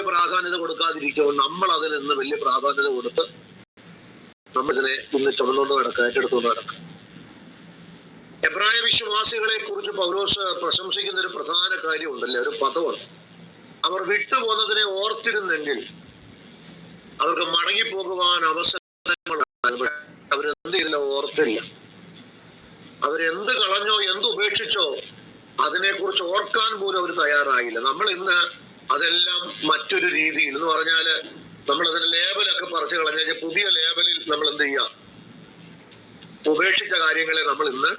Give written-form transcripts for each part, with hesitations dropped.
പ്രാധാന്യത കൊടുക്കാതിരിക്കുമ്പോൾ നമ്മൾ അതിന് ഇന്ന് വലിയ പ്രാധാന്യത കൊടുത്ത് നമ്മളിതിനെ ഇന്ന് ചുമന്നുകൊണ്ട് നടക്കുക, ഏറ്റെടുത്തുകൊണ്ട് നടക്കുക. എബ്രായ വിശ്വാസികളെ കുറിച്ച് പൗലോസ് പ്രശംസിക്കുന്ന ഒരു പ്രധാന കാര്യമുണ്ടല്ലേ, ഒരു പദമുണ്ട്. അവർ വിട്ടുപോകുന്നതിനെ ഓർത്തിരുന്നെങ്കിൽ അവർക്ക് മടങ്ങിപ്പോകുവാൻ അവസരങ്ങൾ. അവരെന്ത് ചെയ്തില്ല, ഓർത്തില്ല. അവരെന്ത് കളഞ്ഞോ, എന്ത് ഉപേക്ഷിച്ചോ അതിനെക്കുറിച്ച് ഓർക്കാൻ പോലും അവർ തയ്യാറായില്ല. നമ്മൾ ഇന്ന് അതെല്ലാം മറ്റൊരു രീതിയിൽ എന്ന് പറഞ്ഞാല് നമ്മൾ അതിന്റെ ലേബലൊക്കെ പറിച്ചു കളഞ്ഞാൽ പുതിയ ലേബലിൽ നമ്മൾ എന്ത് ചെയ്യുക, ഉപേക്ഷിച്ച കാര്യങ്ങളെ നമ്മൾ ഇന്ന്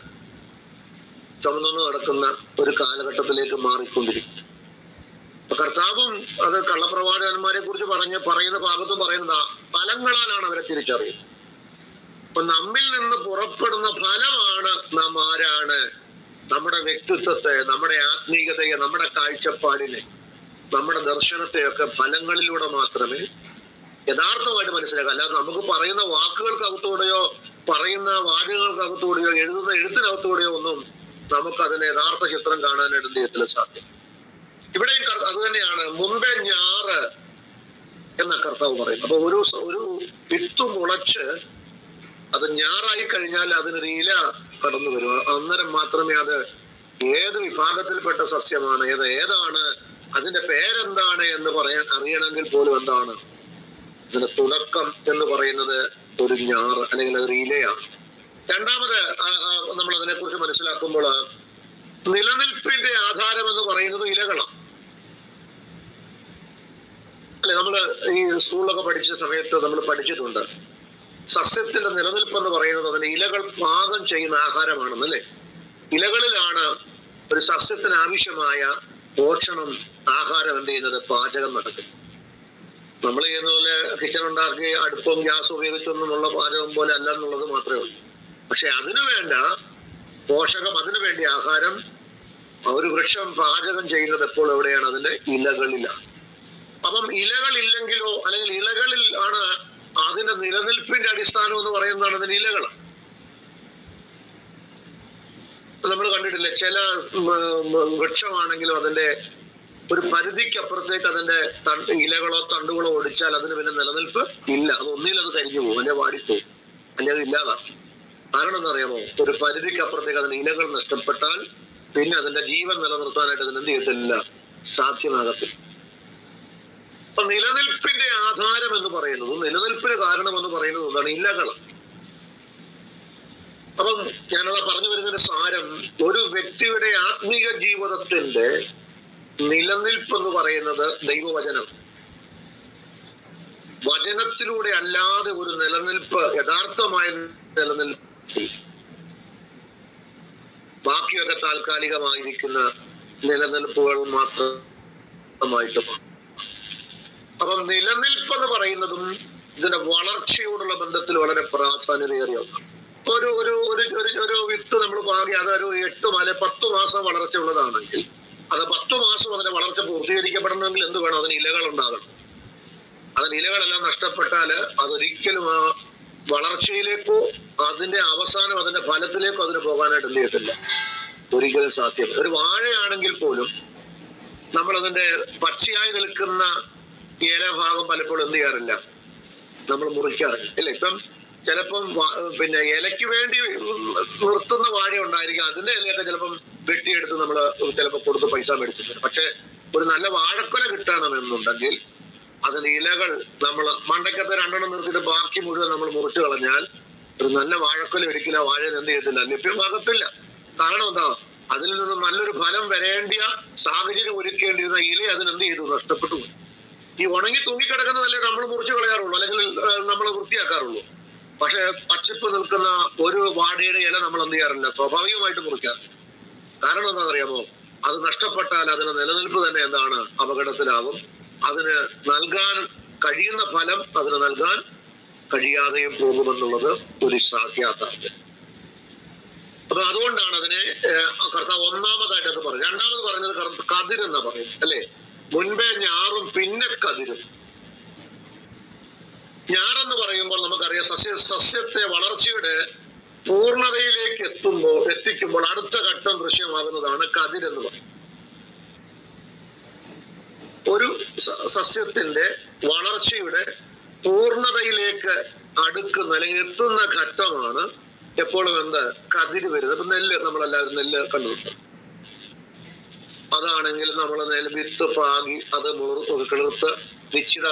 ചുമന്നു നടക്കുന്ന ഒരു കാലഘട്ടത്തിലേക്ക് മാറിക്കൊണ്ടിരിക്കും. കർത്താവും അത് കള്ളപ്രവാചകന്മാരെ കുറിച്ച് പറയുന്ന ഭാഗത്തും പറയുന്നതാ, ഫലങ്ങളാലാണ് അവരെ തിരിച്ചറിയുന്നത്. അപ്പൊ നമ്മിൽ നിന്ന് പുറപ്പെടുന്ന ഫലമാണ് നാം ആരാണ്, നമ്മുടെ വ്യക്തിത്വത്തെ, നമ്മുടെ ആത്മീയതയെ, നമ്മുടെ കാഴ്ചപ്പാടിനെ, നമ്മുടെ ദർശനത്തെയൊക്കെ ഫലങ്ങളിലൂടെ മാത്രമേ യഥാർത്ഥമായിട്ട് മനസ്സിലാക്കാം. അല്ലാതെ നമുക്ക് പറയുന്ന വാക്കുകൾക്കകത്തൂടെയോ പറയുന്ന വാചകങ്ങൾക്കകത്തൂടെയോ എഴുതുന്ന എഴുത്തിനകത്തൂടെയോ ഒന്നും നമുക്കതിന് യഥാർത്ഥ ചിത്രം കാണാനായിട്ട് എന്ത് ചെയ്യത്തില്ല, സാധ്യം. ഇവിടെയും അത് തന്നെയാണ് മുൻപേ ഞാറ് എന്ന കർത്താവ് പറയുന്നത്. അപ്പൊ ഒരു വിത്ത് മുളച്ച് അത് ഞാറായി കഴിഞ്ഞാൽ അതിനൊരു ഇല കടന്നു വരും. അന്നേരം മാത്രമേ അത് ഏത് വിഭാഗത്തിൽപ്പെട്ട സസ്യമാണ്, ഏതാണ്, അതിന്റെ പേരെന്താണ് എന്ന് അറിയണമെങ്കിൽ പോലും എന്താണ് അതിന്റെ തുടക്കം എന്ന് പറയുന്നത് ഒരു ഞാറ് അല്ലെങ്കിൽ ഒരു ഇലയാണ്. രണ്ടാമത് നമ്മൾ അതിനെക്കുറിച്ച് മനസ്സിലാക്കുമ്പോൾ നിലനിൽപ്പിന്റെ ആധാരം എന്ന് പറയുന്നത് ഇലകളാണ്. അല്ലെ, നമ്മള് ഈ സ്കൂളിലൊക്കെ പഠിച്ച സമയത്ത് നമ്മൾ പഠിച്ചിട്ടുണ്ട്, സസ്യത്തിന്റെ നിലനിൽപ്പ് എന്ന് പറയുന്നത് അതിന് ഇലകൾ പാകം ചെയ്യുന്ന ആഹാരമാണെന്നല്ലേ. ഇലകളിലാണ് ഒരു സസ്യത്തിന് ആവശ്യമായ പോഷണം, ആഹാരം എന്ത് ചെയ്യുന്നത്, പാചകം നടക്കും. നമ്മൾ ചെയ്യുന്ന പോലെ കിച്ചൺ ഉണ്ടാക്കി അടുപ്പവും ഗ്യാസും ഉപയോഗിച്ചൊന്നുമുള്ള പാചകം പോലെ അല്ല എന്നുള്ളത് മാത്രമേ ഉള്ളൂ. പക്ഷെ അതിനു വേണ്ട പോഷകം, അതിനു വേണ്ടി ആഹാരം ഒരു വൃക്ഷം പാചകം ചെയ്യുന്നത് എപ്പോൾ എവിടെയാണ്, അതിന്റെ ഇലകളിലാണ്. അപ്പം ഇലകളില്ലെങ്കിലോ, അല്ലെങ്കിൽ ഇലകളിൽ ആണ് അതിന്റെ നിലനിൽപ്പിന്റെ അടിസ്ഥാനം എന്ന് പറയുന്നതാണ് അതിന് ഇലകളാണ്. നമ്മൾ കണ്ടിട്ടില്ലേ, ചില വൃക്ഷമാണെങ്കിലും അതിന്റെ ഒരു പരിധിക്കപ്പുറത്തേക്ക് അതിന്റെ ഇലകളോ തണ്ടുകളോ ഒടിച്ചാൽ അതിന് പിന്നെ നിലനിൽപ്പ് ഇല്ല. അത് ഒന്നിൽ അത് കരിഞ്ഞു പോകും, അല്ലെ വാടിപ്പോകും, അല്ലെ അത് ഇല്ലാതാകും. കാരണം എന്നറിയാമോ, ഒരു പരിധിക്കപ്പുറത്തേക്ക് അതിന്റെ ഇലകൾ നഷ്ടപ്പെട്ടാൽ പിന്നെ അതിന്റെ ജീവൻ നിലനിർത്താനായിട്ട് അതിന് എന്ത് ചെയ്യത്തില്ല, സാധ്യമാകത്തില്ല. അപ്പൊ നിലനിൽപ്പിന്റെ ആധാരം എന്ന് പറയുന്നതും നിലനിൽപ്പിന് കാരണം എന്ന് പറയുന്നതും എന്താണ്, ഇലകളാണ്. അപ്പം ഞാനത് പറഞ്ഞു വരുന്നതിന്റെ സാരം, ഒരു വ്യക്തിയുടെ ആത്മീയ ജീവിതത്തിന്റെ നിലനിൽപ്പ് എന്ന് പറയുന്നത് ദൈവവചനം. വചനത്തിലൂടെ അല്ലാതെ ഒരു നിലനിൽപ്പ്, യഥാർത്ഥമായ നിലനിൽപ്പ്, ബാക്കിയൊക്കെ താൽക്കാലികമായിരിക്കുന്ന നിലനിൽപ്പുകൾ മാത്രമായിട്ട്. അപ്പം നിലനിൽപ്പ് എന്ന് പറയുന്നതും ഇതിന്റെ വളർച്ചയോടുള്ള ബന്ധത്തിൽ വളരെ പ്രാധാന്യമേറിയ ഒന്നാണ്. ഒരു വിത്ത് നമ്മൾ പാകി അതൊരു 8 അല്ലെ 10 മാസം വളർച്ച ഉള്ളതാണെങ്കിൽ അത് 10 മാസം അതിന്റെ വളർച്ച പൂർത്തീകരിക്കപ്പെടണമെങ്കിൽ എന്ത് വേണം, അതിന് ഇലകൾ ഉണ്ടാകണം. അതിന് ഇലകളെല്ലാം നഷ്ടപ്പെട്ടാല് അതൊരിക്കലും ആ വളർച്ചയിലേക്കോ അതിന്റെ അവസാനം അതിന്റെ ഫലത്തിലേക്കോ അതിന് പോകാനായിട്ട് എന്ത് ചെയ്യത്തില്ല, ഒരിക്കലും സാധ്യമല്ല. ഒരു വാഴയാണെങ്കിൽ പോലും നമ്മൾ അതിന്റെ പച്ചയായി നിൽക്കുന്ന ഇലഭാഗം പലപ്പോഴും എന്ത് ചെയ്യാറില്ല, നമ്മൾ മുറിക്കാറില്ല, അല്ലെ. ഇപ്പം ചിലപ്പം പിന്നെ ഇലയ്ക്ക് വേണ്ടി നിർത്തുന്ന വാഴ ഉണ്ടായിരിക്കും, അതിന്റെ ഇലയൊക്കെ ചിലപ്പം വെട്ടിയെടുത്ത് നമ്മൾ ചിലപ്പോൾ കൊടുത്ത് പൈസ മേടിച്ചിട്ടുണ്ട്. പക്ഷെ ഒരു നല്ല വാഴക്കൊല കിട്ടണമെന്നുണ്ടെങ്കിൽ അതിന് ഇലകൾ നമ്മൾ മണ്ടയ്ക്കത്തെ 2 നിർത്തിയിട്ട് ബാക്കി മുഴുവൻ നമ്മൾ മുറിച്ചു കളഞ്ഞാൽ ഒരു നല്ല വാഴക്കൊല ഒരിക്കലും ആ വാഴ എന്ത് ചെയ്യത്തില്ല, ലഭ്യമാകത്തില്ല. കാരണം എന്താ, അതിൽ നിന്ന് നല്ലൊരു ഫലം വരേണ്ടിയ സാഹചര്യം ഒരുക്കേണ്ടിയിരുന്ന ഇല അതിനെന്ത് ചെയ്തു, നഷ്ടപ്പെട്ടു പോയി. ഈ ഉണങ്ങി തൂങ്ങിക്കിടക്കുന്നതല്ലേ നമ്മൾ മുറിച്ചു കളയാറുള്ളൂ, അല്ലെങ്കിൽ നമ്മൾ വൃത്തിയാക്കാറുള്ളൂ. പക്ഷെ പച്ചപ്പ് നിൽക്കുന്ന ഒരു വാഴയുടെ ഇല നമ്മൾ എന്ത് ചെയ്യാറില്ല, സ്വാഭാവികമായിട്ട് മുറിക്കാറില്ല. കാരണം എന്താണെന്നറിയാമോ, അത് നഷ്ടപ്പെട്ടാൽ അതിന് നിലനിൽപ്പ് തന്നെ എന്താണ്, അപകടത്തിലാകും. അതിന് നൽകാൻ കഴിയുന്ന ഫലം അതിന് നൽകാൻ കഴിയാതെയും പോകുമെന്നുള്ളത് ഒരു യാഥാർത്ഥ്യം. അപ്പൊ അതുകൊണ്ടാണ് അതിനെ കർത്താവ് ഒന്നാമതായിട്ട് അത് പറഞ്ഞു. രണ്ടാമത് പറഞ്ഞത് കതിരെന്നാ പറയുന്നത്, അല്ലെ. മുൻപേ ഞാറും പിന്നെ കതിരും. ഞാറെന്ന് പറയുമ്പോൾ നമുക്കറിയാം, സസ്യത്തെ വളർച്ചയുടെ പൂർണ്ണതയിലേക്ക് എത്തിക്കുമ്പോൾ അടുത്ത ഘട്ടം ദൃശ്യമാകുന്നതാണ് കതിരെന്ന് പറയും. ഒരു സസ്യത്തിന്റെ വളർച്ചയുടെ പൂർണ്ണതയിലേക്ക് അടുക്കുന്ന അല്ലെങ്കിൽ എത്തുന്ന ഘട്ടമാണ് എപ്പോഴും കതിര് വരുന്നത്. ഇപ്പൊ നെല്ല്, നമ്മളെല്ലാവരും നെല്ല് കണ്ടിട്ടുണ്ട്. അതാണെങ്കിൽ നമ്മൾ വിത്ത് പാകി അത് കിളിർത്ത് നിശ്ചിത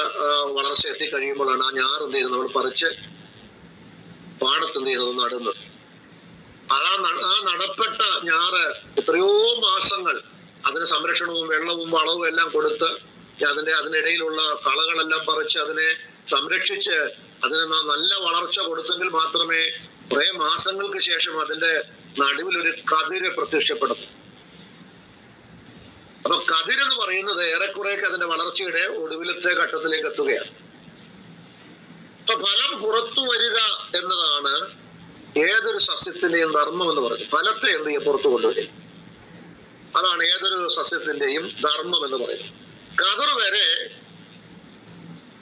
വളർച്ച എത്തിക്കഴിയുമ്പോഴാണ് ആ ഞാറ് എന്ത് ചെയ്യുന്നത്, നമ്മൾ പറിച്ച് പാടത്ത് എന്ത് ചെയ്യുന്നത്, നടുന്നത്. ആ നടപ്പെട്ട ഞാറ് എത്രയോ മാസങ്ങൾ അതിന് സംരക്ഷണവും വെള്ളവും വളവും എല്ലാം കൊടുത്ത് അതിനിടയിലുള്ള കളകളെല്ലാം പറിച്ച് അതിനെ സംരക്ഷിച്ച് അതിന് നല്ല വളർച്ച കൊടുത്തെങ്കിൽ മാത്രമേ കുറെ മാസങ്ങൾക്ക് ശേഷം അതിന്റെ നടുവിൽ ഒരു കതിര് പ്രത്യക്ഷപ്പെടുന്നു. അപ്പൊ കതിരെന്ന് പറയുന്നത് ഏറെക്കുറെയൊക്കെ അതിന്റെ വളർച്ചയുടെ ഒടുവിലത്തെ ഘട്ടത്തിലേക്ക് എത്തുകയാണ്. അപ്പൊ ഫലം പുറത്തു വരിക എന്നതാണ് ഏതൊരു സസ്യത്തിന്റെയും ധർമ്മം എന്ന് പറയുന്നത്. ഫലത്തെ എന്ത് ചെയ്യുക, പുറത്തു കൊണ്ടുവരിക. അതാണ് ഏതൊരു സസ്യത്തിന്റെയും ധർമ്മം എന്ന് പറയുന്നത്. കതിർ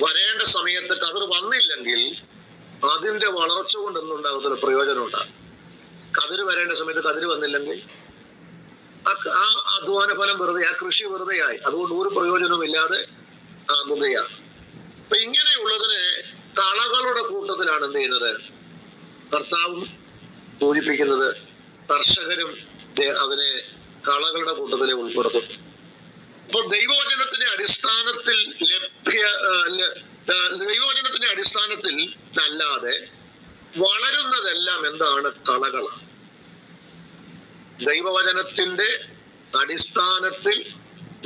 വരേണ്ട സമയത്ത് കതിർ വന്നില്ലെങ്കിൽ അതിന്റെ വളർച്ച കൊണ്ട് എന്തുണ്ടാകുന്ന പ്രയോജനം ഉണ്ടാകും. കതിര് വരേണ്ട സമയത്ത് കതിര് വന്നില്ലെങ്കിൽ ആ അധ്വാന ഫലം വെറുതെ, ആ കൃഷി വെറുതെയായി. അതുകൊണ്ട് ഒരു പ്രയോജനവും ഇല്ലാതെ ആകുകയാണ്. അപ്പൊ ഇങ്ങനെയുള്ളതിനെ കളകളുടെ കൂട്ടത്തിലാണ് എന്ത് ചെയ്യുന്നത്, കർത്താവും സൂചിപ്പിക്കുന്നത്. കർഷകരും അതിനെ കളകളുടെ കൂട്ടത്തിലെ ഉൾപ്പെടുത്തുന്നു. അപ്പൊ ദൈവവചനത്തിന്റെ അടിസ്ഥാനത്തിൽ അല്ലാതെ വളരുന്നതെല്ലാം എന്താണ്, കളകളാണ്. ദൈവവചനത്തിന്റെ അടിസ്ഥാനത്തിൽ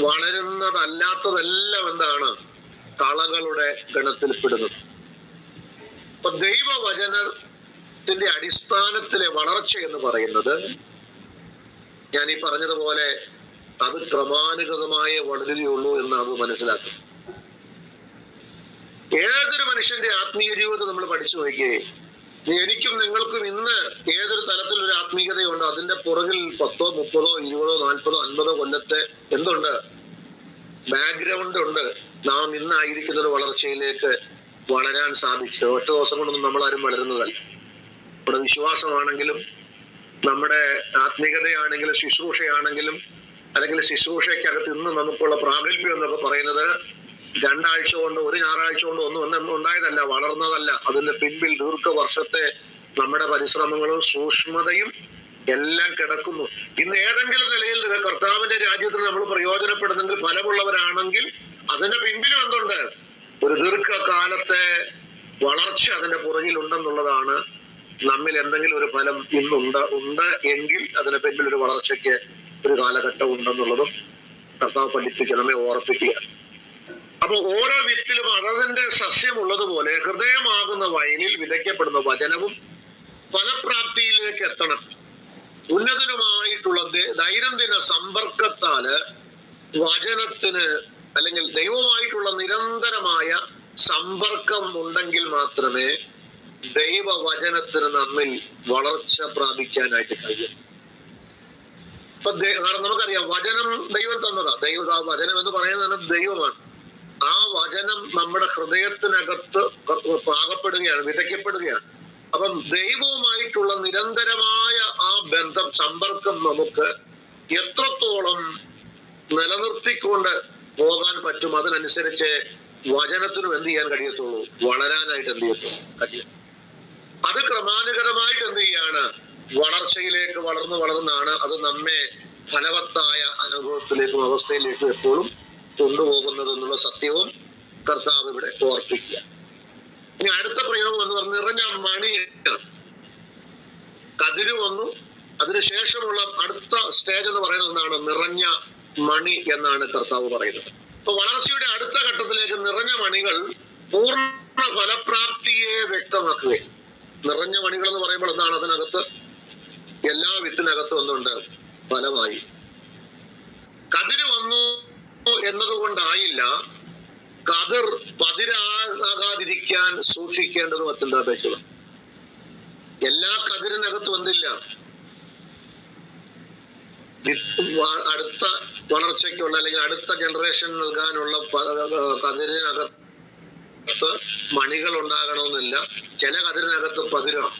വളരുന്നതല്ലാത്തതെല്ലാം എന്താണ്, കളകളുടെ ഗണത്തിൽപ്പെടുന്നത്. അപ്പൊ ദൈവവചനത്തിന്റെ അടിസ്ഥാനത്തിലെ വളർച്ച എന്ന് പറയുന്നത്, ഞാൻ ഈ പറഞ്ഞതുപോലെ അത് ക്രമാനുഗതമായി വളരുകയുള്ളൂ എന്ന് അത് മനസ്സിലാക്കണം. ഏതൊരു മനുഷ്യന്റെ ആത്മീയ ജീവിതം നമ്മൾ പഠിച്ചു നോക്കുകയും, എനിക്കും നിങ്ങൾക്കും ഇന്ന് ഏതൊരു തലത്തിൽ ഒരു ആത്മീയതയുണ്ടോ അതിന്റെ പുറകിൽ 10, 30, 20, 40, 50 കൊല്ലത്തെ എന്തുണ്ട്, ബാക്ക്ഗ്രൗണ്ട് ഉണ്ട്. നാം ഇന്നായിരിക്കുന്ന ഒരു വളർച്ചയിലേക്ക് വളരാൻ സാധിച്ചത് ഒറ്റ ദിവസം കൊണ്ടൊന്നും നമ്മളാരും വളരുന്നതല്ല. നമ്മുടെ വിശ്വാസമാണെങ്കിലും നമ്മുടെ ആത്മീയതയാണെങ്കിലും ശുശ്രൂഷയാണെങ്കിലും അല്ലെങ്കിൽ ശുശ്രൂഷയ്ക്കകത്ത് ഇന്ന് നമുക്കുള്ള പ്രാഗൽഭ്യം എന്നൊക്കെ പറയുന്നത് 2 ആഴ്ച കൊണ്ട്, ഒരു ഞായറാഴ്ച കൊണ്ട് ഒന്നും ഉണ്ടായതല്ല, വളർന്നതല്ല. അതിന്റെ പിൻപിൽ ദീർഘവർഷത്തെ നമ്മുടെ പരിശ്രമങ്ങളും സൂക്ഷ്മതയും എല്ലാം കിടക്കുന്നു. ഇന്ന് ഏതെങ്കിലും നിലയിൽ കർത്താവിന്റെ രാജ്യത്തിൽ നമ്മൾ പ്രയോജനപ്പെടുന്നെങ്കിൽ, ഫലമുള്ളവരാണെങ്കിൽ അതിന്റെ പിൻപിലും എന്തുണ്ട്, ഒരു ദീർഘകാലത്തെ വളർച്ച അതിന്റെ പുറകിൽ ഉണ്ടെന്നുള്ളതാണ്. നമ്മിൽ എന്തെങ്കിലും ഒരു ഫലം ഉണ്ട് എങ്കിൽ അതിന്റെ പിൻപിൽ ഒരു വളർച്ചയ്ക്ക് ഒരു കാലഘട്ടം ഉണ്ടെന്നുള്ളതും കർത്താവ് പഠിപ്പിക്കുക, നമ്മെ ഓർപ്പിക്കുക. അപ്പൊ ഓരോ വിത്തിലും അതതിന്റെ സസ്യമുള്ളതുപോലെ ഹൃദയമാകുന്ന വയലിൽ വിതയ്ക്കപ്പെടുന്ന വചനവും ഫലപ്രാപ്തിയിലേക്ക് എത്തണം. ഉന്നതനുമായിട്ടുള്ള ദൈനംദിന സമ്പർക്കത്താല് വചനത്തിന് അല്ലെങ്കിൽ ദൈവവുമായിട്ടുള്ള നിരന്തരമായ സമ്പർക്കം ഉണ്ടെങ്കിൽ മാത്രമേ ദൈവവചനത്തിന് നമ്മിൽ വളർച്ച പ്രാപിക്കാനായിട്ട് കഴിയും. കാരണം നമുക്കറിയാം, വചനം ദൈവം തന്നതാ. വചനം എന്ന് പറയുന്നത് ദൈവമാണ്. ആ വചനം നമ്മുടെ ഹൃദയത്തിനകത്ത് പാകപ്പെടുകയാണ്, വിതയ്ക്കപ്പെടുകയാണ്. അപ്പം ദൈവവുമായിട്ടുള്ള നിരന്തരമായ ആ ബന്ധം, സമ്പർക്കം നമുക്ക് എത്രത്തോളം നിലനിർത്തിക്കൊണ്ട് പോകാൻ പറ്റും, അതിനനുസരിച്ച് വചനത്തിനും എന്ത് ചെയ്യാൻ കഴിയത്തുള്ളൂ, വളരാനായിട്ട് എന്ത് കഴിയും. അത് ക്രമാനുഗതമായിട്ട് എന്ത് ചെയ്യാണ്, വളർച്ചയിലേക്ക് വളർന്നാണ് അത് നമ്മെ ഫലവത്തായ അനുഭവത്തിലേക്കും അവസ്ഥയിലേക്കും എപ്പോഴും കൊണ്ടുപോകുന്നത് എന്നുള്ള സത്യവും കർത്താവ് ഇവിടെ ഓർപ്പിക്കുക. ഇനി അടുത്ത പ്രയോഗം എന്ന് പറഞ്ഞാൽ നിറഞ്ഞ മണി. കതിര് വന്നു, അതിനുശേഷമുള്ള അടുത്ത സ്റ്റേജ് എന്ന് പറയുന്നത് എന്താണ്, നിറഞ്ഞ മണി എന്നാണ് കർത്താവ് പറയുന്നത്. അപ്പൊ വളർച്ചയുടെ അടുത്ത ഘട്ടത്തിലേക്ക് നിറഞ്ഞ മണികൾ പൂർണ്ണ ഫലപ്രാപ്തിയെ വ്യക്തമാക്കുകയാണ്. നിറഞ്ഞ മണികൾ എന്ന് പറയുമ്പോൾ എന്താണ്, അതിനകത്ത് എല്ലാ വിത്തിനകത്തും ഒന്നുണ്ട്, ഫലമായി. കതിര് വന്നു എന്നതുകൊണ്ടായില്ല കതിർ പതിരാകാതിരിക്കാൻ സൂക്ഷിക്കേണ്ടതും അത്യന്താപേക്ഷിതം. എല്ലാ കതിരിനകത്തും എന്തില്ല, അടുത്ത വളർച്ചയ്ക്കുള്ള അല്ലെങ്കിൽ അടുത്ത ജനറേഷൻ നൽകാനുള്ള കതിരിനകത്ത് മണികൾ ഉണ്ടാകണമെന്നില്ല. ചില കതിരിനകത്ത് പതിരാണ്.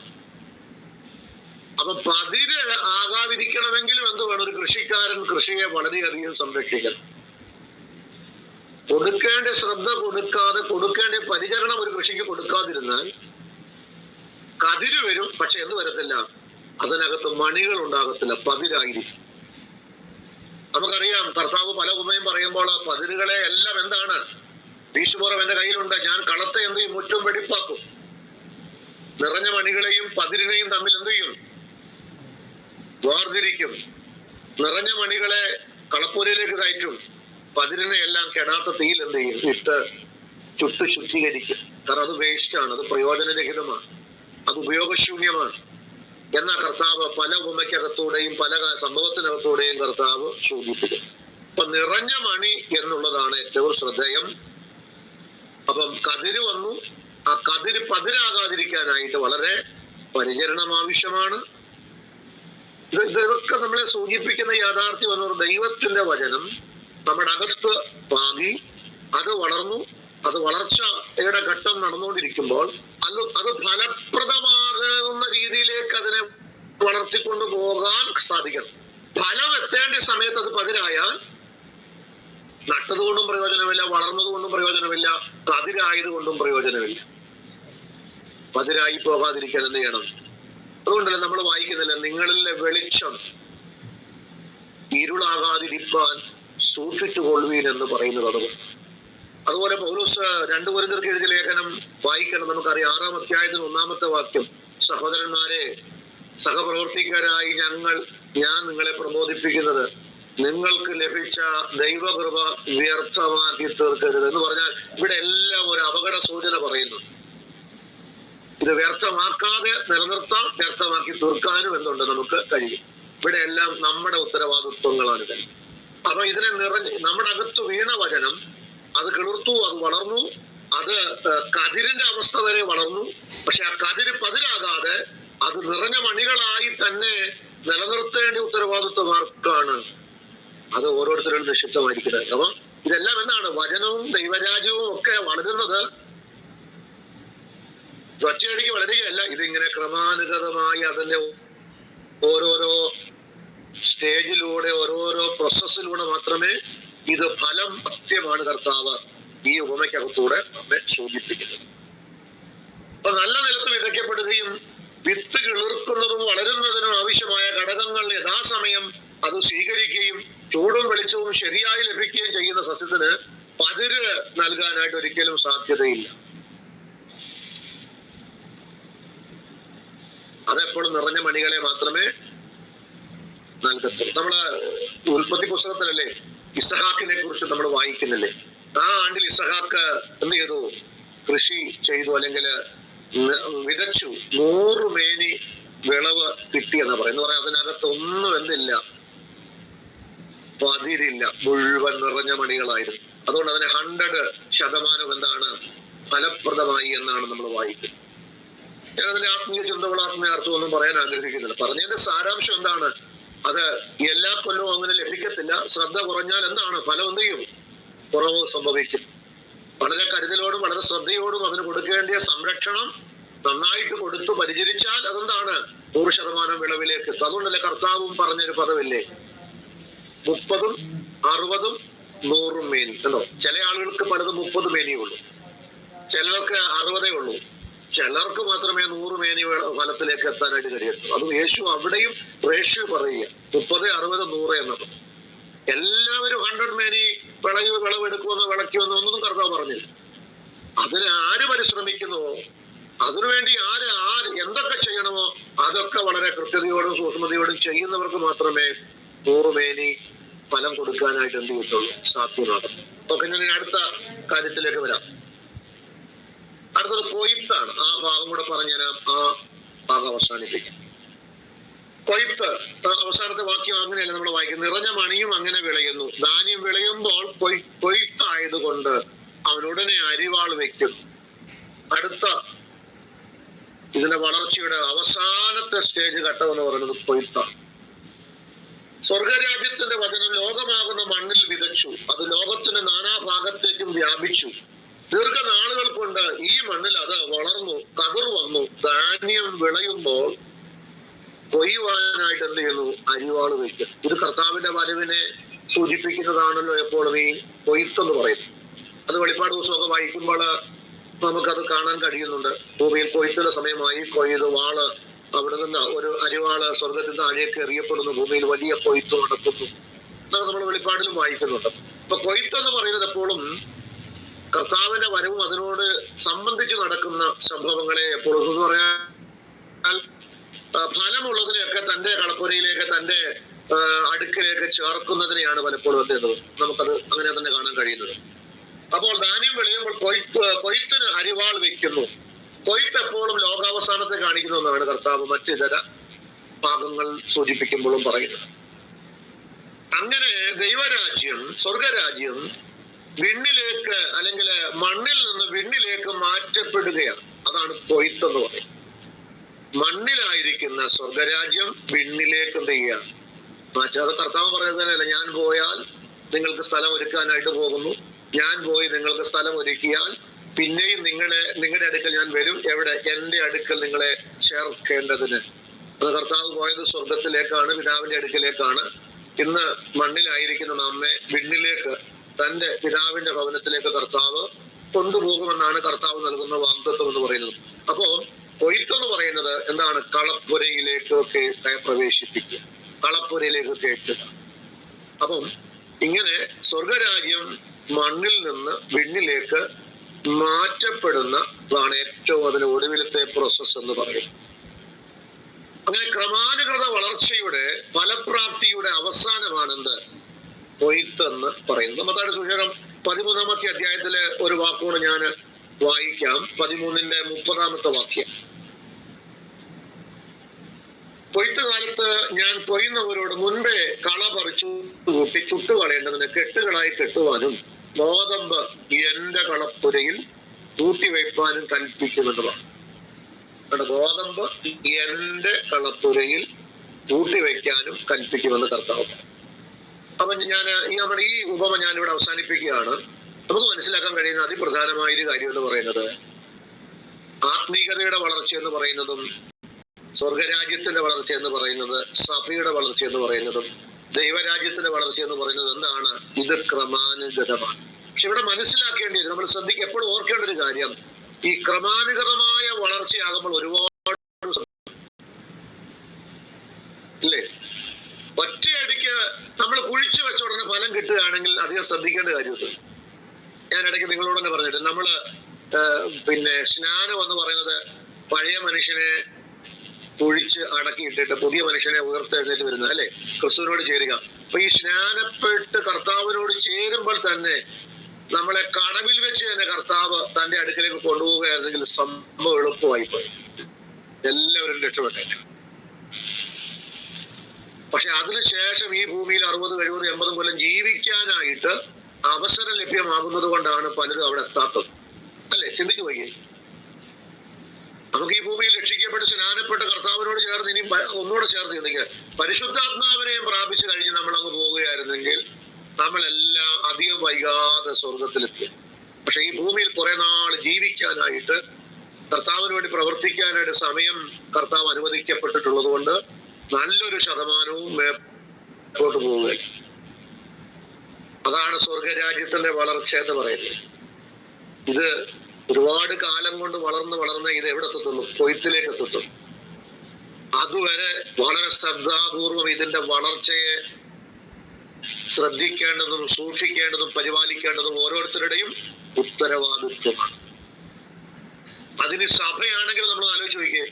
അപ്പൊ പതിര് ആകാതിരിക്കണമെങ്കിലും എന്ത് വേണം, ഒരു കൃഷിക്കാരൻ കൃഷിയെ വളരെയധികം സംരക്ഷിക്കണം. കൊടുക്കേണ്ട ശ്രദ്ധ കൊടുക്കാതെ, കൊടുക്കേണ്ട പരിചരണം ഒരു കൃഷിക്ക് കൊടുക്കാതിരുന്നാൽ കതിര് വരും, പക്ഷെ എന്ത് വരത്തില്ല, അതിനകത്ത് മണികൾ ഉണ്ടാകത്തില്ല, പതിരായിരിക്കും. നമുക്കറിയാം കർത്താവ് പല ഉപമയും പറയുമ്പോൾ പതിരുകളെ എല്ലാം എന്താണ്, വീശുപുറം എന്റെ കയ്യിലുണ്ട്, ഞാൻ കളത്തെ എന്ത് ചെയ്യും, മുറ്റും വെടിപ്പാക്കും. നിറഞ്ഞ മണികളെയും പതിരിനെയും തമ്മിൽ എന്ത് ചെയ്യും, വേർതിരിക്കും. നിറഞ്ഞ മണികളെ കളപ്പുരയിലേക്ക് കയറ്റും, പതിരിനെ എല്ലാം കെടാത്ത തീയിൽ എന്ത് ചെയ്യും, ഇട്ട് ചുട്ട് ശുദ്ധീകരിക്കും. കാരണം അത് വേസ്റ്റാണ്, അത് പ്രയോജനരഹിതമാണ്, അത് ഉപയോഗശൂന്യമാണ്. എന്നാ കർത്താവ് പല ഉപമയ്ക്കകത്തൂടെയും പല സംഭവത്തിനകത്തൂടെയും കർത്താവ് സൂചിപ്പിക്കും. അപ്പൊ നിറഞ്ഞ മണി എന്നുള്ളതാണ് ഏറ്റവും ശ്രദ്ധേയം. അപ്പം കതിര് വന്നു, ആ കതിര് പതിരാകാതിരിക്കാനായിട്ട് വളരെ പരിചരണം ആവശ്യമാണ്. ഇതൊക്കെ നമ്മളെ സൂചിപ്പിക്കുന്ന യാഥാർത്ഥ്യം എന്ന് പറയുന്നത് ദൈവത്തിന്റെ വചനം നമ്മുടെ അകത്ത് പാകി അത് വളർന്നു, അത് വളർച്ചയുടെ ഘട്ടം നടന്നുകൊണ്ടിരിക്കുമ്പോൾ അത് ഫലപ്രദമാകുന്ന രീതിയിലേക്ക് അതിനെ വളർത്തിക്കൊണ്ടു പോകാൻ സാധിക്കണം. ഫലം എത്തേണ്ട സമയത്ത് അത് പതിരായാൽ നട്ടതുകൊണ്ടും പ്രയോജനമില്ല, വളർന്നതുകൊണ്ടും പ്രയോജനമില്ല, കതിരായതുകൊണ്ടും പ്രയോജനമില്ല. പതിരായി പോകാതിരിക്കാൻ എന്ത് ചെയ്യണം? അതുകൊണ്ടല്ലേ നമ്മൾ വായിക്കുന്നില്ല, നിങ്ങളിലെ വെളിച്ചം ഇരുളാകാതിരിപ്പാൻ സൂക്ഷിച്ചു കൊള്ളുവീൻ എന്ന് പറയുന്നത്. അതുപോലെ പൗലോസ് 2 കൊരിന്ത്യർക്ക് എഴുതിയ ലേഖനം വായിക്കണം, നമുക്കറിയാം. 6-ാം അധ്യായത്തിന് 1-ാമത്തെ വാക്യം, സഹോദരന്മാരെ, സഹപ്രവർത്തിക്കാരായി ഞാൻ നിങ്ങളെ പ്രബോധിപ്പിക്കുന്നത് നിങ്ങൾക്ക് ലഭിച്ച ദൈവകൃപ വ്യർത്ഥമാക്കി തീർക്കരുത് എന്ന് പറഞ്ഞാൽ ഇവിടെ എല്ലാം ഒരു അപകട സൂചന പറയുന്നു. ഇത് വ്യർത്ഥമാക്കാതെ നിലനിർത്താം, വ്യർത്ഥമാക്കി തീർക്കാനും എന്തുണ്ട് നമുക്ക് കഴിയും. ഇവിടെ എല്ലാം നമ്മുടെ ഉത്തരവാദിത്വങ്ങളാണിത്. അപ്പൊ ഇതിനെ നമ്മുടെ അകത്ത് വീണ വചനം അത് കിളിർത്തു, അത് വളർന്നു, അത് കതിരിന്റെ അവസ്ഥ വരെ വളർന്നു. പക്ഷെ ആ കതിര് പതിരാകാതെ അത് നിറഞ്ഞ മണികളായി തന്നെ നിലനിർത്തേണ്ട ഉത്തരവാദിത്വമാർക്കാണ്. അത് ഓരോരുത്തരും നിക്ഷിപ്തമായിരിക്കുന്നത്. അപ്പം ഇതെല്ലാം എന്താണ്, വചനവും ദൈവരാജ്യവും ഒക്കെ വളരുന്നത് ഒറ്റയടിക്ക് വളരുകയല്ല. ഇതിങ്ങനെ ക്രമാനുഗതമായി അതിന്റെ ഓരോരോ സ്റ്റേജിലൂടെ, ഓരോരോ പ്രോസസ്സിലൂടെ മാത്രമേ ഇത് ഫലം സത്യമാണ് കർത്താവ് ഈ ഉപമയ്ക്കകത്തൂടെ നമ്മെ സൂചിപ്പിക്കുന്നത്. അപ്പൊ നല്ല നിലത്ത് വിതയ്ക്കപ്പെടുകയും വിത്ത് കിളിർക്കുന്നതും വളരുന്നതിനും ആവശ്യമായ ഘടകങ്ങൾ യഥാസമയം അത് സ്വീകരിക്കുകയും ചൂടും വെളിച്ചവും ശരിയായി ലഭിക്കുകയും ചെയ്യുന്ന സസ്യത്തിന് പതിര് നൽകാനായിട്ട് ഒരിക്കലും സാധ്യതയില്ല. അതെപ്പോഴും നിറഞ്ഞ മണികളെ മാത്രമേ നൽകത്തുള്ളൂ. നമ്മള് ഉൽപ്പത്തി പുസ്തകത്തിലല്ലേ ഇസഹാക്കിനെ കുറിച്ച് നമ്മൾ വായിക്കുന്നില്ലേ? ആ ആണ്ടിൽ ഇസഹാക്ക് എന്ത് ചെയ്തു? കൃഷി ചെയ്തു, അല്ലെങ്കിൽ വിതച്ചു. 100 മേനി വിളവ് കിട്ടിയെന്ന് പറയും. എന്ന് പറയാം അതിനകത്ത് ഒന്നും എന്തില്ല, പതിരില്ല, മുഴുവൻ നിറഞ്ഞ മണികളായിരുന്നു. അതുകൊണ്ട് അതിന് 100% എന്താണ്, ഫലപ്രദമായി എന്നാണ് നമ്മൾ വായിക്കുന്നത്. ഞാനതിന്റെ ആത്മീയ ചിന്തകളോ ആത്മീയ അർത്ഥമൊന്നും പറയാൻ ആഗ്രഹിക്കുന്നില്ല. പറഞ്ഞതിന്റെ സാരാംശം എന്താണ്, അത് എല്ലാ കൊല്ലവും അങ്ങനെ ലഭിക്കത്തില്ല. ശ്രദ്ധ കുറഞ്ഞാൽ എന്താണ്, ഫലം എന്ത് ചെയ്യും, കുറവ് സംഭവിക്കും. വളരെ കരുതലോടും വളരെ ശ്രദ്ധയോടും അതിന് കൊടുക്കേണ്ട സംരക്ഷണം നന്നായിട്ട് കൊടുത്തു പരിചരിച്ചാൽ അതെന്താണ്, 100% വിളവിലേക്ക് എത്തും. അതുകൊണ്ടല്ലേ കർത്താവും പറഞ്ഞൊരു പദമില്ലേ, 30, 60, 100 മേനി എന്നോ. ചില ആളുകൾക്ക് പലതും 30 മേനിയേ ഉള്ളൂ, ചിലർക്ക് 60 ഉള്ളൂ, ചിലർക്ക് മാത്രമേ 100 മേനി ഫലത്തിലേക്ക് എത്താനായിട്ട് കഴിയത്തുള്ളൂ. അത് യേശു അവിടെയും റേഷ്യോ പറയുക, 30, 60, 100 എന്നത്. എല്ലാവരും 100 മേനി വിളവെടുക്കുമെന്നോ വിളയ്ക്കുമെന്നോ ഒന്നും കർത്താവ് പറഞ്ഞില്ല. അതിന് ആര് പരിശ്രമിക്കുന്നുവോ, അതിനുവേണ്ടി ആര് എന്തൊക്കെ ചെയ്യണമോ അതൊക്കെ വളരെ കൃത്യതയോടും സൂക്ഷ്മതയോടും ചെയ്യുന്നവർക്ക് മാത്രമേ 100 മേനി ഫലം കൊടുക്കാനായിട്ട് എന്ത് ചെയ്യത്തുള്ളൂ, സാധ്യമാകും. ഓക്കെ, ഞാൻ അടുത്ത കാര്യത്തിലേക്ക് വരാം. അടുത്തത് കൊയ്ത്താണ്. ആ ഭാഗം കൂടെ പറഞ്ഞ് ഞാൻ ആ ഭാഗം അവസാനിപ്പിക്കാം. കൊയ്ത്ത് അവസാനത്തെ വാക്യം അങ്ങനെയല്ല നമ്മൾ വായിക്കുന്നത്. നിറഞ്ഞ മണിയും അങ്ങനെ വിളയുന്നു, ധാന്യം വിളയുമ്പോൾ കൊയ്ത്തായതുകൊണ്ട് അവനുടനെ അരിവാൾ വെക്കും. അടുത്ത ഇതിന്റെ വളർച്ചയുടെ അവസാനത്തെ സ്റ്റേജ് ഘട്ടം എന്ന് പറയുന്നത് കൊയ്ത്താണ്. സ്വർഗരാജ്യത്തിന്റെ വചനം ലോകമാകുന്ന മണ്ണിൽ വിതച്ചു, അത് ലോകത്തിന്റെ നാനാഭാഗത്തേക്കും വ്യാപിച്ചു. ദീർഘനാളുകൾ കൊണ്ട് ഈ മണ്ണിൽ അത് വളർന്നു, കതിർ വന്നു. ധാന്യം വിളയുമ്പോൾ കൊയ്യുവാനായിട്ട് എന്ത് ചെയ്യുന്നു, അരിവാള് വയ്ക്കും. ഇത് കർത്താവിന്റെ വരവിനെ സൂചിപ്പിക്കുന്നതാണല്ലോ എപ്പോഴും ഈ കൊയ്ത്തെന്ന് പറയുന്നത്. അത് വെളിപ്പാട് ദിവസമൊക്കെ വായിക്കുമ്പോൾ നമുക്കത് കാണാൻ കഴിയുന്നുണ്ട്. ഭൂമിയിൽ കൊയ്ത്തിന്റെ സമയമായി, കൊയ്ത് വാള് അവിടെ നിന്ന് ഒരു അരിവാള് സ്വർഗത്തിൽ താഴേക്ക് എറിയപ്പെടുന്നു, ഭൂമിയിൽ വലിയ കൊയ്ത്ത് നടക്കുന്നു എന്നൊക്കെ നമ്മൾ വെളിപ്പാടിലും വായിക്കുന്നുണ്ട്. അപ്പൊ കൊയ്ത്ത് എന്ന് പറയുന്നത് എപ്പോഴും കർത്താവിന്റെ വരവും അതിനോട് സംബന്ധിച്ച് നടക്കുന്ന സംഭവങ്ങളെ എപ്പോഴും എന്ന് പറഞ്ഞാൽ ഫലമുള്ളതിനെയൊക്കെ തന്റെ കളപ്പുരയിലേക്ക്, തന്റെ അടുക്കിലേക്ക് ചേർക്കുന്നതിനെയാണ് പലപ്പോഴും എന്ത് ചെയ്യുന്നത്, നമുക്കത് അങ്ങനെ തന്നെ കാണാൻ കഴിയുന്നത്. അപ്പോൾ ധാന്യം വിളയുമ്പോൾ കൊയ്ത്തിന് അരിവാൾ വെക്കുന്നു. കൊയ്ത്ത് എപ്പോഴും ലോകാവസാനത്തെ കാണിക്കുന്നു എന്നാണ് കർത്താവ് മറ്റിതര ഭാഗങ്ങൾ സൂചിപ്പിക്കുമ്പോഴും പറയുന്നത്. അങ്ങനെ ദൈവരാജ്യം, സ്വർഗരാജ്യം വിണ്ണിലേക്ക് അല്ലെങ്കിൽ മണ്ണിൽ നിന്ന് വിണ്ണിലേക്ക് മാറ്റപ്പെടുകയാണ്. അതാണ് കൊയ്ത്ത് എന്ന് പറയുന്നത്. മണ്ണിലായിരിക്കുന്ന സ്വർഗരാജ്യം വിണ്ണിലേക്ക് എന്ത് ചെയ്യുക, മാറ്റാതെ. കർത്താവ് പറയുന്നത് തന്നെയല്ല, ഞാൻ പോയാൽ നിങ്ങൾക്ക് സ്ഥലം ഒരുക്കാനായിട്ട് പോകുന്നു, ഞാൻ പോയി നിങ്ങൾക്ക് സ്ഥലം ഒരുക്കിയാൽ പിന്നെയും നിങ്ങളുടെ അടുക്കൽ ഞാൻ വരും. എവിടെ? എന്റെ അടുക്കൽ നിങ്ങളെ ചേർക്കേണ്ടതിന്. അത് കർത്താവ് പോയത് സ്വർഗത്തിലേക്കാണ്, പിതാവിന്റെ അടുക്കലേക്കാണ്. ഇന്ന് മണ്ണിലായിരിക്കുന്ന നമ്മെ വിണ്ണിലേക്ക്, തന്റെ പിതാവിന്റെ ഭവനത്തിലേക്ക് കർത്താവ് കൊണ്ടുപോകുമെന്നാണ് കർത്താവ് നൽകുന്ന വാഗ്ദത്തം എന്ന് പറയുന്നത്. അപ്പോ കൊയ്ത്തെന്ന് പറയുന്നത് എന്താണ്? കളപ്പുരയിലേക്ക് പ്രവേശിപ്പിക്കുക, കളപ്പുരയിലേക്ക് കയറ്റുക. അപ്പം ഇങ്ങനെ സ്വർഗരാജ്യം മണ്ണിൽ നിന്ന് വിണ്ണിലേക്ക് മാറ്റപ്പെടുന്നതാണ് ഏറ്റവും അതിന് ഒടുവിലത്തെ പ്രോസസ് എന്ന് പറയുന്നത്. അങ്ങനെ ക്രമാനുഗത വളർച്ചയുടെ ഫലപ്രാപ്തിയുടെ അവസാനമാണെന്ത്? കൊയ്ത്തെന്ന് പറയുന്നത്. മത്തായിയുടെ സുവിശേഷം 13-ാമത്തെ അധ്യായത്തിലെ ഒരു വാക്കുകൂടെ ഞാൻ വായിക്കാം. 13-ന്റെ 30 വാക്യം. കൊയ്ത്ത് കാലത്ത് ഞാൻ കൊയ്യുന്നവരോട് മുൻപേ കള പറിച്ചു കൂട്ടി ചുട്ടുകളയേണ്ടതിന് കെട്ടുകളായി കെട്ടുവാനും ഗോതമ്പ് എന്റെ കളപ്പുരയിൽ കൂട്ടിവയ്പ്പാനും കൽപ്പിക്കുമെന്ന് പറഞ്ഞു. ഗോതമ്പ് എന്റെ കളപ്പുരയിൽ കൂട്ടിവയ്ക്കാനും കൽപ്പിക്കുമെന്ന് കർത്താവ്. അപ്പൊ നമ്മുടെ ഈ ഉപമ ഞാനിവിടെ അവസാനിപ്പിക്കുകയാണ്. നമുക്ക് മനസ്സിലാക്കാൻ കഴിയുന്ന അതിപ്രധാനമായൊരു കാര്യം എന്ന് പറയുന്നത്, ആത്മീയതയുടെ വളർച്ച എന്ന് പറയുന്നതും സ്വർഗരാജ്യത്തിന്റെ വളർച്ച എന്ന് പറയുന്നത്, സഭയുടെ വളർച്ച എന്ന് പറയുന്നതും ദൈവരാജ്യത്തിന്റെ വളർച്ച എന്ന് പറയുന്നത് എന്താണ്? ഇത് ക്രമാനുഗതമാണ്. പക്ഷെ ഇവിടെ മനസ്സിലാക്കേണ്ടത്, നമ്മൾ എപ്പോഴും ഓർക്കേണ്ട ഒരു കാര്യം, ഈ ക്രമാനുഗതമായ വളർച്ചയാകുമ്പോൾ ഒരുപാട് ഇല്ലേ, ഒറ്റയടിക്ക് നമ്മൾ കുഴിച്ചു വെച്ച ഉടനെ ഫലം കിട്ടുകയാണെങ്കിൽ അധികം ശ്രദ്ധിക്കേണ്ട കാര്യമുണ്ട്. ഞാൻ ഇടയ്ക്ക് നിങ്ങളോട് തന്നെ പറഞ്ഞിട്ട്, നമ്മള് സ്നാനം എന്ന് പറയുന്നത് പഴയ മനുഷ്യനെ കുഴിച്ച് അടക്കിയിട്ടിട്ട് പുതിയ മനുഷ്യനെ ഉയർത്തെഴുന്നേറ്റ് വരുന്നത് അല്ലെ, ക്രിസ്തുവിനോട് ചേരുക. അപ്പൊ ഈ സ്നാനപ്പെട്ട് കർത്താവിനോട് ചേരുമ്പോൾ തന്നെ നമ്മളെ കടവിൽ വെച്ച് തന്നെ കർത്താവ് തന്റെ അടുക്കലേക്ക് കൊണ്ടുപോവുകയായിരുന്നെങ്കിൽ സംഭവം എളുപ്പമായി പോയി, എല്ലാവരും രക്ഷപ്പെട്ടേനെ. പക്ഷെ അതിനുശേഷം ഈ ഭൂമിയിൽ 60, 70, 80 കൊല്ലം ജീവിക്കാനായിട്ട് അവസരം ലഭ്യമാകുന്നത് കൊണ്ടാണ് പലരും അവിടെ എത്താത്തത് അല്ലെ. ചിന്തിച്ചു പോയി, നമുക്ക് ഈ ഭൂമിയിൽ രക്ഷിക്കപ്പെട്ട് സ്നാനപ്പെട്ട് കർത്താവിനോട് ചേർന്ന് ഇനി ഒന്നുകൂടെ ചേർത്ത് ചിന്തിക്കുക, പരിശുദ്ധാത്മാവിനെയും പ്രാപിച്ചു കഴിഞ്ഞ് നമ്മളങ്ങ് പോവുകയായിരുന്നെങ്കിൽ നമ്മളെല്ലാം അധികം വൈകാതെ സ്വർഗത്തിലെത്തി. പക്ഷെ ഈ ഭൂമിയിൽ കുറെ നാൾ ജീവിക്കാനായിട്ട്, കർത്താവിന് വേണ്ടി പ്രവർത്തിക്കാനായിട്ട് സമയം കർത്താവ് അനുവദിക്കപ്പെട്ടിട്ടുള്ളത് കൊണ്ട് നല്ലൊരു ശതമാനവും മേപ്പോട്ട് പോവുകയില്ല. അതാണ് സ്വർഗരാജ്യത്തിന്റെ വളർച്ച എന്ന് പറയുന്നത്. ഇത് ഒരുപാട് കാലം കൊണ്ട് വളർന്ന് ഇത് എവിടെ എത്തത്തുള്ളൂ? കൊയ്ത്തിലേക്ക് എത്തത്തുള്ളൂ. അതുവരെ വളരെ ശ്രദ്ധാപൂർവം ഇതിന്റെ വളർച്ചയെ ശ്രദ്ധിക്കേണ്ടതും സൂക്ഷിക്കേണ്ടതും പരിപാലിക്കേണ്ടതും ഓരോരുത്തരുടെയും ഉത്തരവാദിത്വമാണ്. അതിന് സഭയാണെങ്കിൽ നമ്മൾ ആലോചിച്ച് നോക്കിയേ,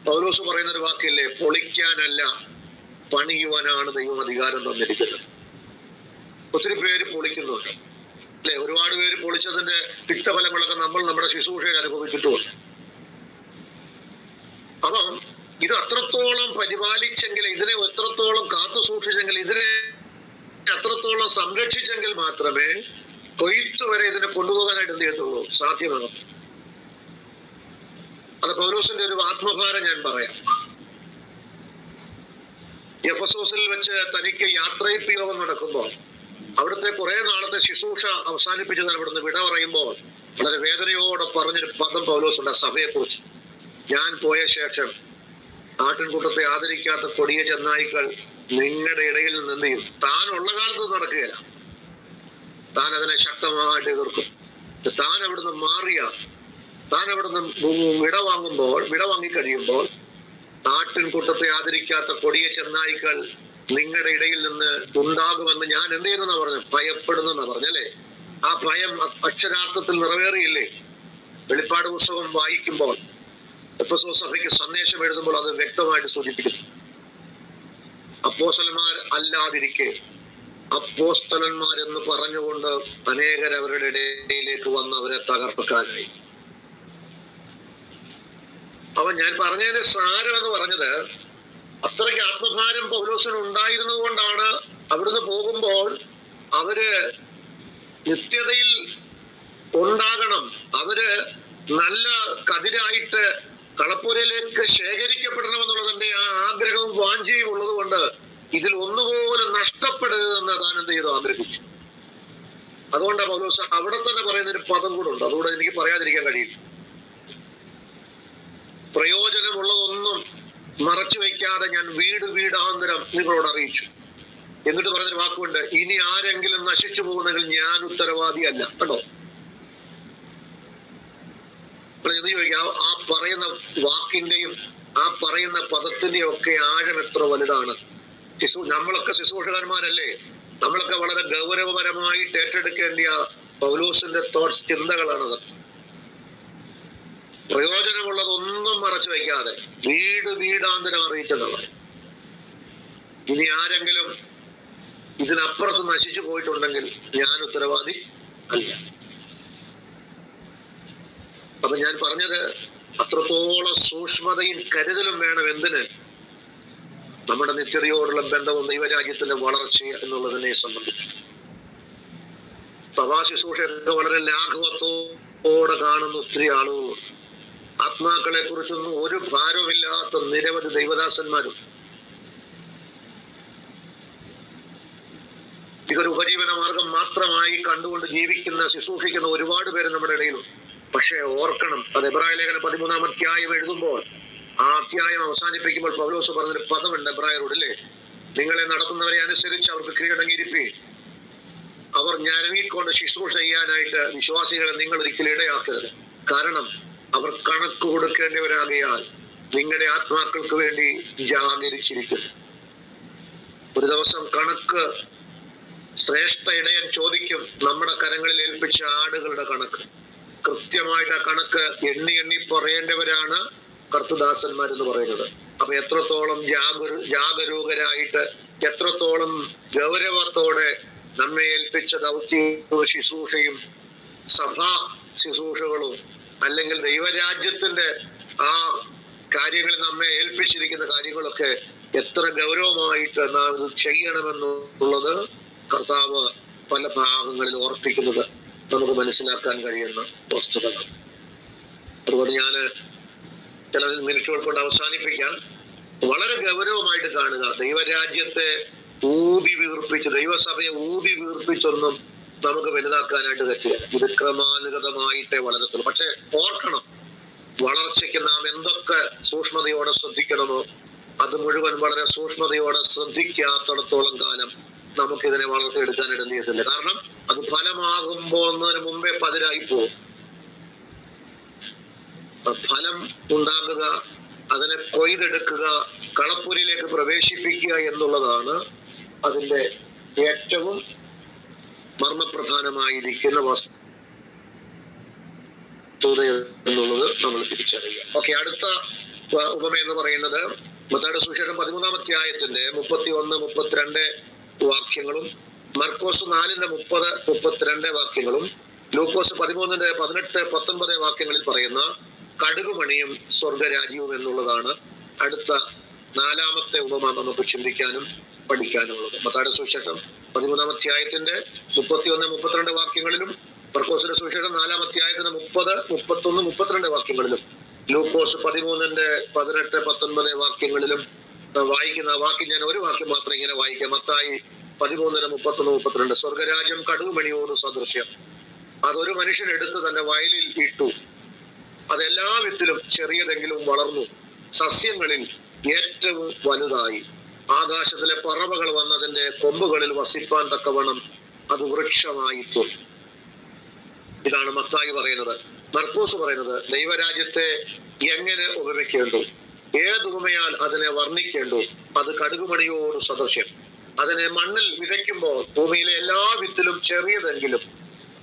പൗലോസ് പറയുന്ന ഒരു വാക്കില്ലേ, പൊളിക്കാനല്ല പണിയുവാനാണ് ദൈവം അധികാരം തന്നിരിക്കുന്നത്. ഒത്തിരി പേര് പൊളിക്കുന്നുണ്ട് അല്ലെ, ഒരുപാട് പേര് പൊളിച്ചതിന്റെ തിക്തഫലങ്ങളൊക്കെ നമ്മൾ നമ്മുടെ ശുശ്രൂഷയിൽ അനുഭവിച്ചിട്ടുമുണ്ട്. അപ്പം ഇത് അത്രത്തോളം പരിപാലിച്ചെങ്കിൽ, ഇതിനെ എത്രത്തോളം കാത്തു സൂക്ഷിച്ചെങ്കിൽ, ഇതിനെ അത്രത്തോളം സംരക്ഷിച്ചെങ്കിൽ മാത്രമേ കൊയ്ത്ത് വരെ ഇതിനെ കൊണ്ടുപോകാനായിട്ട് എന്ത് ചെയ്യത്തുള്ളൂ, സാധ്യമാകും. അത് പൗലോസിന്റെ ഒരു ആത്മഭാരം ഞാൻ പറയാം. എഫെസോസിൽ വെച്ച് തനിക്ക് യാത്രയപ്പ് യോഗം നടക്കുമ്പോൾ, അവിടുത്തെ കുറെ നാളത്തെ ശുശ്രൂഷ അവസാനിപ്പിച്ച് അവിടുന്ന് വിട പറയുമ്പോൾ വളരെ വേദനയോടെ പറഞ്ഞൊരു പദം പൗലോസുണ്ട് ആ സഭയെക്കുറിച്ച്. ഞാൻ പോയ ശേഷം ആട്ടിൻകൂട്ടത്തെ ആദരിക്കാത്ത കൊടിയ ചെന്നായ്ക്കൾ നിങ്ങളുടെ ഇടയിൽ നിന്ന് എന്ത് ചെയ്യും? താൻ ഉള്ള കാലത്ത് നടക്കുകയില്ല, താൻ അതിനെ ശക്തമായിട്ട് എതിർക്കും. താൻ അവിടുന്ന് മാറിയ, താൻ അവിടുന്ന് വിട വാങ്ങിക്കഴിയുമ്പോൾ ആട്ടിൻകൂട്ടത്തെ ആദരിക്കാത്ത കൊടിയ ചെന്നായ്ക്കൾ നിങ്ങളുടെ ഇടയിൽ നിന്ന് ഉണ്ടാകുമെന്ന് ഞാൻ എന്ത് ചെയ്യുന്ന പറഞ്ഞു? ഭയപ്പെടുന്നെന്നാ പറഞ്ഞല്ലേ? ആ ഭയം അക്ഷരാർത്ഥത്തിൽ നിറവേറിയില്ലേ? വെളിപ്പാട് പുസ്തകം വായിക്കുമ്പോൾ, എഫെസോസ് സഭയ്ക്ക് സന്ദേശം എഴുതുമ്പോൾ അത് വ്യക്തമായിട്ട് സൂചിപ്പിക്കുന്നു. അപ്പോസ്തലന്മാർ അല്ലാതിരിക്കെ അപ്പോസ്തലന്മാരെന്ന് പറഞ്ഞുകൊണ്ട് അനേകർ അവരുടെ ഇടയിലേക്ക് വന്ന് അവരെ തകർക്കാനായി. അപ്പൊ ഞാൻ പറഞ്ഞതിന് സാരം എന്ന് പറഞ്ഞത്, അത്രയ്ക്ക് ആത്മഭാരം പൗലോസിന് ഉണ്ടായിരുന്നത് കൊണ്ടാണ് അവിടുന്ന് പോകുമ്പോൾ അവര് നിത്യതയിൽ ഉണ്ടാകണം, അവര് നല്ല കതിരായിട്ട് കളപ്പുരയിലേക്ക് ശേഖരിക്കപ്പെടണമെന്നുള്ളതിന്റെ ആ ആഗ്രഹവും വാഞ്ചയും ഉള്ളത് കൊണ്ട് ഇതിൽ ഒന്നുപോലും നഷ്ടപ്പെടരുതെന്ന് താൻ എന്ത് ചെയ്തു? ആഗ്രഹിച്ചു. അതുകൊണ്ടാണ് പൗലോസ് അവിടെ തന്നെ പറയുന്നൊരു പദം കൂടെ ഉണ്ട്, അതുകൂടെ എനിക്ക് പറയാതിരിക്കാൻ കഴിയില്ല. പ്രയോജനമുള്ളതൊന്നും മറച്ചു വയ്ക്കാതെ ഞാൻ വീടാന്തരം നിങ്ങളോട് അറിയിച്ചു. എന്നിട്ട് പറഞ്ഞൊരു വാക്കുണ്ട്, ഇനി ആരെങ്കിലും നശിച്ചു പോകുന്നെങ്കിൽ ഞാൻ ഉത്തരവാദിയല്ല. കേട്ടോ, എന്ന് ചോദിക്കാം, ആ പറയുന്ന വാക്കിന്റെയും ആ പറയുന്ന പദത്തിന്റെയും ഒക്കെ ആഴം എത്ര വലുതാണ്. നമ്മളൊക്കെ ശുശ്രൂഷകന്മാരല്ലേ? നമ്മളൊക്കെ വളരെ ഗൗരവപരമായിട്ട് ഏറ്റെടുക്കേണ്ടിയ പൗലോസിന്റെ തോട്ട്സ്, ചിന്തകളാണത്. പ്രയോജനമുള്ളതൊന്നും മറച്ചു വയ്ക്കാതെ വീടാന്തരം അറിയിച്ചെന്നുള്ളത്. ഇനി ആരെങ്കിലും ഇതിനപ്പുറത്ത് നശിച്ചു പോയിട്ടുണ്ടെങ്കിൽ ഞാൻ ഉത്തരവാദി അല്ല. അപ്പൊ ഞാൻ പറഞ്ഞത്, അത്രത്തോളം സൂക്ഷ്മതയും കരുതലും വേണം. എന്തിന്? നമ്മുടെ നിത്യതയോടുള്ള ബന്ധവും ദൈവരാജ്യത്തിന്റെ വളർച്ച എന്നുള്ളതിനെ സംബന്ധിച്ചു. സഭാ ശുശ്രൂഷയൊക്കെ വളരെ ലാഘവത്തോടെ കാണുന്ന ഒത്തിരി ആളുകളും ആത്മാക്കളെ കുറിച്ചൊന്നും ഒരു ഭാരവുമില്ലാത്ത നിരവധി ദൈവദാസന്മാരും ഇതൊരു ഉപജീവന മാർഗം മാത്രമായി കണ്ടുകൊണ്ട് ശുശ്രൂഷിക്കുന്ന ഒരുപാട് പേര് നമ്മുടെ ഇടയിലുണ്ട്. പക്ഷെ ഓർക്കണം, അത് എബ്രായ ലേഖനം 13-ാം അധ്യായം എഴുതുമ്പോൾ, ആ അധ്യായം അവസാനിപ്പിക്കുമ്പോൾ പൗലോസ് പറഞ്ഞൊരു പദമുണ്ട് എബ്രായരോട്, അല്ലേ? നിങ്ങളെ നടത്തുന്നവരെ അനുസരിച്ച് അവർക്ക് കീഴടങ്ങിയിരിപ്പീൻ. അവർ ഞരങ്ങിക്കൊണ്ട് ശുശ്രൂഷ ചെയ്യാനായിട്ട് വിശ്വാസികളെ നിങ്ങൾ ഒരിക്കലും ഇടയാക്കരുത്. കാരണം അവർ കണക്ക് കൊടുക്കേണ്ടവരാകയാൽ നിങ്ങളുടെ ആത്മാക്കൾക്ക് വേണ്ടി ജാഗരിച്ചിരിക്കുന്നു. ഒരു ദിവസം കണക്ക് ശ്രേഷ്ഠ ഇടയൻ ചോദിക്കും. നമ്മുടെ കരങ്ങളിൽ ഏൽപ്പിച്ച ആടുകളുടെ കണക്ക് കൃത്യമായിട്ട്, ആ കണക്ക് എണ്ണി പറയേണ്ടവരാണ് കർത്തൃദാസന്മാരെന്ന് പറയുന്നത്. അപ്പൊ എത്രത്തോളം ജാഗരൂകരായിട്ട്, എത്രത്തോളം ഗൗരവത്തോടെ നമ്മെ ഏൽപ്പിച്ച ദൗത്യവും ശുശ്രൂഷയും സഭാ ശുശ്രൂഷകളും അല്ലെങ്കിൽ ദൈവരാജ്യത്തിന്റെ ആ കാര്യങ്ങൾ നമ്മെ ഏൽപ്പിച്ചിരിക്കുന്ന കാര്യങ്ങളൊക്കെ എത്ര ഗൗരവമായിട്ട് നാം ഇത് ചെയ്യണമെന്നുള്ളത് കർത്താവ് പല ഭാഗങ്ങളിൽ ഓർപ്പിക്കുന്നത് നമുക്ക് മനസ്സിലാക്കാൻ കഴിയുന്ന വസ്തുതകൾ. അതുകൊണ്ട് ഞാൻ ചില മിനിറ്റുകൾ കൊണ്ട് അവസാനിപ്പിക്കാം. വളരെ ഗൗരവമായിട്ട് കാണുക. ദൈവരാജ്യത്തെ ഊതി വീർപ്പിച്ച്, ദൈവസഭയെ ഊതി വീർപ്പിച്ചൊന്നും നമുക്ക് വലുതാക്കാനായിട്ട് പറ്റുകയില്ല. ഇത് ക്രമാനുഗതമായിട്ടേ വളരത്തുള്ളൂ. പക്ഷെ ഓർക്കണം, വളർച്ചയ്ക്ക് നാം എന്തൊക്കെ സൂക്ഷ്മതയോടെ ശ്രദ്ധിക്കണമോ അത് മുഴുവൻ വളരെ സൂക്ഷ്മതയോടെ ശ്രദ്ധിക്കാത്തടത്തോളം കാലം നമുക്കിതിനെ വളർത്തിയെടുക്കാൻ ഇടനീയത്തില്ല. കാരണം അത് ഫലമാകുമ്പോന്നതിന് മുമ്പേ പതിരായി പോകും. ഫലം ഉണ്ടാകുക, അതിനെ കൊയ്തെടുക്കുക, കളപ്പുരയിലേക്ക് പ്രവേശിപ്പിക്കുക എന്നുള്ളതാണ് അതിന്റെ ഏറ്റവും മർമ്മപ്രധാനമായിരിക്കുന്ന വസ്തുത എന്നുള്ളത് നമ്മൾ തിരിച്ചറിയുക. ഓക്കെ, അടുത്ത ഉപമ എന്ന് പറയുന്നത് മത്തായിയുടെ സുവിശേഷം 13-ാം അധ്യായത്തിന്റെ 31, 32 വാക്യങ്ങളും മർക്കോസ് 4-ന്റെ 30, 32 വാക്യങ്ങളും ലൂക്കോസ് 13-ന്റെ 18, 19 വാക്യങ്ങളിൽ പറയുന്ന കടുകുമണിയും സ്വർഗരാജ്യവും എന്നുള്ളതാണ് അടുത്ത 4-ാമത്തെ ഉപമ നമുക്ക് ചിന്തിക്കാനും പഠിക്കാനുള്ളത്. മത്തായിയുടെ സുവിശേഷം 13-ാം അധ്യായത്തിന്റെ 31, 32 വാക്യങ്ങളിലും മർക്കോസിന്റെ സുവിശേഷം 4-ാം അധ്യായത്തിന്റെ 30, 31, 32 വാക്യങ്ങളിലും ലൂക്കോസ് 13-ന്റെ 18, 19 വാക്യങ്ങളിലും വായിക്കുന്ന വാക്യം, ഞാൻ ഒരു വാക്യം മാത്രം ഇങ്ങനെ വായിക്കാം. മത്തായി 13-ന്റെ 31, 32. സ്വർഗരാജ്യം കടുകുമണിയോട് സദൃശ്യം. അതൊരു മനുഷ്യൻ എടുത്ത് തന്റെ വയലിൽ ഇട്ടു. അതെല്ലാ വിത്തിലും ചെറിയതെങ്കിലും വളർന്നു, സസ്യങ്ങളിൽ ഏറ്റവും വലുതായി. ആകാശത്തിലെ പറവകൾ വന്നതിന്റെ കൊമ്പുകളിൽ വസിപ്പാൻ തക്കവണ്ണം അത് വൃക്ഷമായി തീർന്നു. ഇതാണ് മത്തായി പറയുന്നത്. മർക്കോസ് പറയുന്നത് ദൈവരാജ്യത്തെ എങ്ങനെ ഉപമിക്കേണ്ടു, ഏത് ഉപമയാൽ അതിനെ വർണ്ണിക്കേണ്ടു? അത് കടുകുമണിയോട് സദൃശ്യം. അതിനെ മണ്ണിൽ വിതയ്ക്കുമ്പോൾ ഭൂമിയിലെ എല്ലാ വിത്തിലും ചെറിയതെങ്കിലും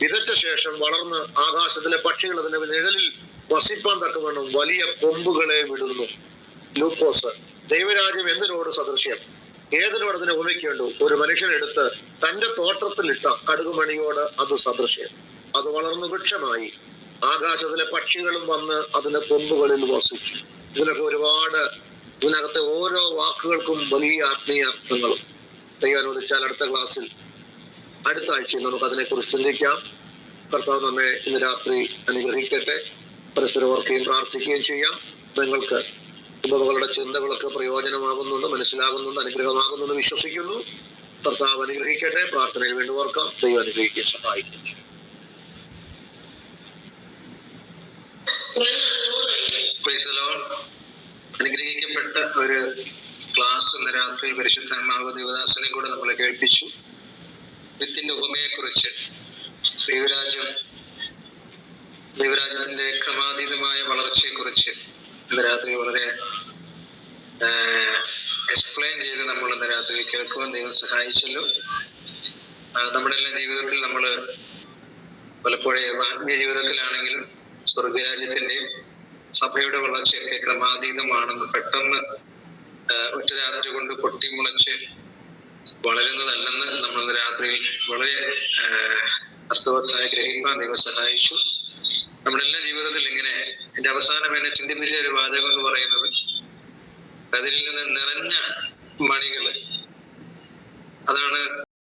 വിതച്ച ശേഷം വളർന്ന് ആകാശത്തിലെ പക്ഷികൾ അതിന്റെ നിഴലിൽ വസിപ്പാൻ തക്കവണ്ണം വലിയ കൊമ്പുകളെ വിടുന്നു. ലൂക്കോസ് ദൈവരാജ്യം എന്തിനോട് സദൃശ്യം, ഏതിനോട് അതിനെ ഉപമിക്കേണ്ടു? ഒരു മനുഷ്യനെടുത്ത് തന്റെ തോട്ടത്തിലിട്ട കടുകുമണിയോട് അത് സദൃശ്യം. അത് വളർന്നു വൃക്ഷമായി, ആകാശത്തിലെ പക്ഷികളും വന്ന് അതിന്റെ കൊമ്പുകളിൽ വസിച്ചു. ഇതിനകത്തെ ഓരോ വാക്കുകൾക്കും വലിയ ആത്മീയ അർത്ഥങ്ങളും. ദൈവം അനുവദിച്ചാൽ അടുത്ത ആഴ്ചയിൽ നമുക്ക് അതിനെക്കുറിച്ച് ചിന്തിക്കാം. കർത്താവ് നമ്മെ ഇന്ന് രാത്രി അനുഗ്രഹിക്കട്ടെ. പരസ്പരം ഓർക്കുകയും പ്രാർത്ഥിക്കുകയും ചെയ്യാം. നിങ്ങൾക്ക് ഉപമകളുടെ ചിന്തകളൊക്കെ പ്രയോജനമാകുന്നുണ്ട്, മനസ്സിലാകുന്നുണ്ട്, അനുഗ്രഹമാകുന്നുണ്ട് വിശ്വസിക്കുന്നു. കർത്താവ് അനുഗ്രഹിക്കട്ടെ. പ്രാർത്ഥനയിൽ വേണ്ടി ഓർക്കാം. ദൈവം അനുഗ്രഹിക്കാൻ സഹായിക്കും. അനുഗ്രഹിക്കപ്പെട്ട ഒരു ക്ലാസ് ഇന്ന് രാത്രി പരിശുദ്ധാത്മാവ് ദേവദാസനെ കൂടെ നമ്മളെ കേൾപ്പിച്ചു. വിത്തിന്റെ ഉപമയെക്കുറിച്ച്, ദൈവരാജ്യത്തിന്റെ ക്രമാതീതമായ വളർച്ചയെക്കുറിച്ച് ഇന്ന് രാത്രി വളരെ എക്സ്പ്ലെയിൻ ചെയ്ത് നമ്മൾ ഇന്ന് രാത്രി കേൾക്കുവാൻ ദൈവം സഹായിച്ചല്ലോ. നമ്മുടെ എല്ലാ ജീവിതത്തിൽ നമ്മൾ പലപ്പോഴും ആത്മീയ ജീവിതത്തിലാണെങ്കിലും സ്വർഗരാജ്യത്തിന്റെയും സഭയുടെ വളർച്ചയൊക്കെ ക്രമാതീതമാണെന്ന് പെട്ടെന്ന് ഒറ്റ രാത്രി കൊണ്ട് പൊട്ടിമുളച്ച് വളരുന്നതല്ലെന്ന് നമ്മൾ രാത്രിയിൽ വളരെ അർത്ഥവത്തായി ഗ്രഹിക്കാൻ ദൈവം സഹായിച്ചു. നമ്മുടെ എല്ലാ ജീവിതത്തിൽ ഇങ്ങനെ എന്റെ അവസാനം എന്നെ ചിന്തിപ്പിച്ച ഒരു വാചകം എന്ന് പറയുന്നത്, അതിൽ നിന്ന് നിറഞ്ഞ മണികൾ